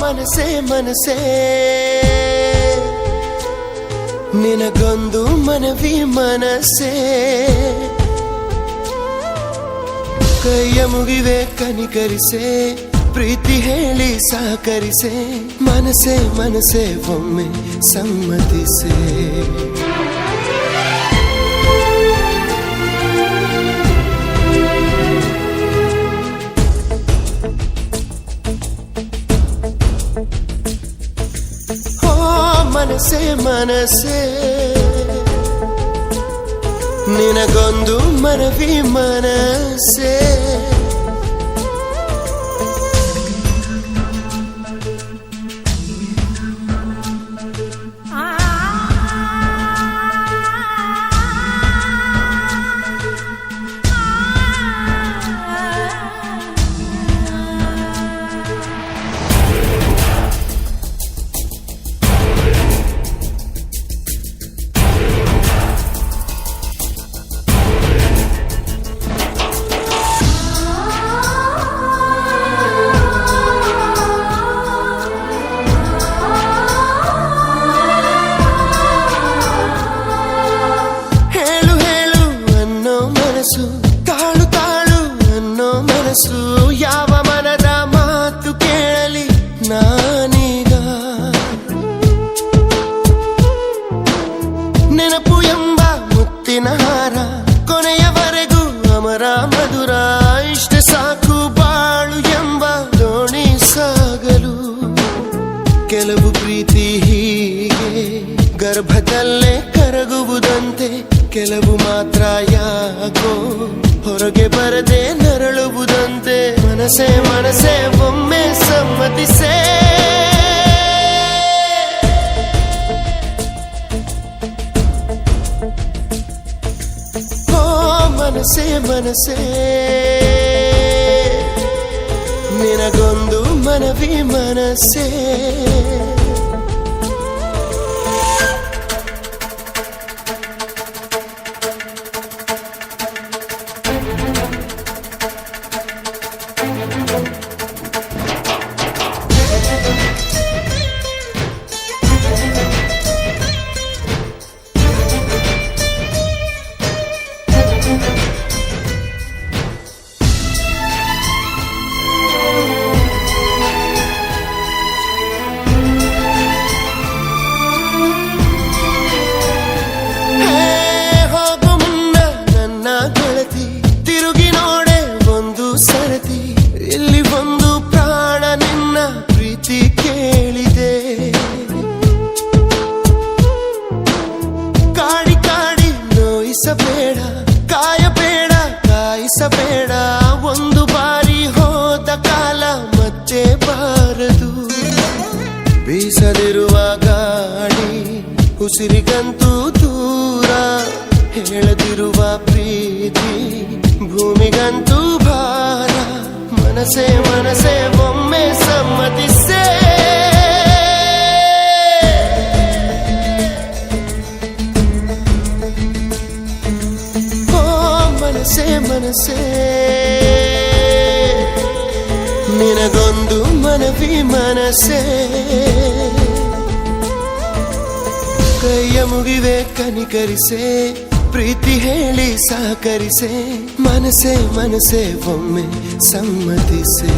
ಮನಸೇ ಮನಸೇ ನಿನಗೊಂದು ಮನವಿ ಮನಸೇ ಕೈಯ ಮುಗಿವೆ ಕನಿಕರಿಸೆ ಪ್ರೀತಿ ಹೇಳಿ ಸಹಕರಿಸೆ ಮನಸೇ ಮನಸೇ ಒಮ್ಮೆ ಸಮ್ಮತಿಸೆ ಮನಸೇ ಮನಸೇ ನಿನಗೊಂದು ಮನವಿ ಮನಸೇ ತಾಳು ತಾಳು ಅನ್ನೋ ಮನಸ್ಸು ಯಾವ ಮನದ ಮಾತು ಕೇಳಲಿ ನಾನೀಗ ನೆನಪು ಎಂಬ ಮುತ್ತಿನ ಹಾರ ಕೊನೆಯವರೆಗೂ ಅಮರ ಮಧುರ ಇಷ್ಟ ಸಾಕು ಬಾಳು ಎಂಬ ದೋಣಿ ಸಾಗಲು ಕೆಲವು ಪ್ರೀತಿ ಹೀಗೆ ಗರ್ಭದಲ್ಲೇ ಕರಗುವುದಂತೆ ಕೆಲವು ಮಾತ್ರ ಯಾಕೋ ಹೊರಗೆ ಬರದೆ ನರಳುವುದಂತೆ ಮನಸೇ ಮನಸೇ ಒಮ್ಮೆ ಸಮ್ಮತಿಸೆ ಓ ಮನಸೇ ಮನಸೇ ನಿನಗೊಂದು ಮನವಿ ಮನಸೇ ಇಲ್ಲಿ ಒಂದು ಪ್ರಾಣ ನಿನ್ನ ಪ್ರೀತಿ ಕೇಳಿದೆ ಕಾಡಿ ಕಾಡಿ ನೋಯಿಸಬೇಡ ಕಾಯಬೇಡ ಕಾಯಿಸಬೇಡ ಒಂದು ಬಾರಿ ಹೋದ ಕಾಲ ಮತ್ತೆ ಬಾರದು ಬೀಸದಿರುವ ಗಾಳಿ ಉಸಿರಿಗಂತೂ ದೂರ ಹೇಳದಿರುವ ಪ್ರೀತಿ ಭೂಮಿಗಂತೂ ಭಾರ ಮನಸೇ ಮನಸೇ ಒಮ್ಮೆ ಸಮ್ಮತಿಸೆ ಓ ಮನಸೇ ಮನಸೇ ನಿನಗೊಂದು ಮನವಿ ಮನಸೇ ಕೈಯ ಮುಗಿವೆ ಕನಿಕರಿಸೆ ಪ್ರೀತಿ ಹೇಳಿ ಸಹಕರಿಸೆ ಮನಸೇ ಮನಸೇ ಒಮ್ಮೆ ಸಮ್ಮತಿಸೆ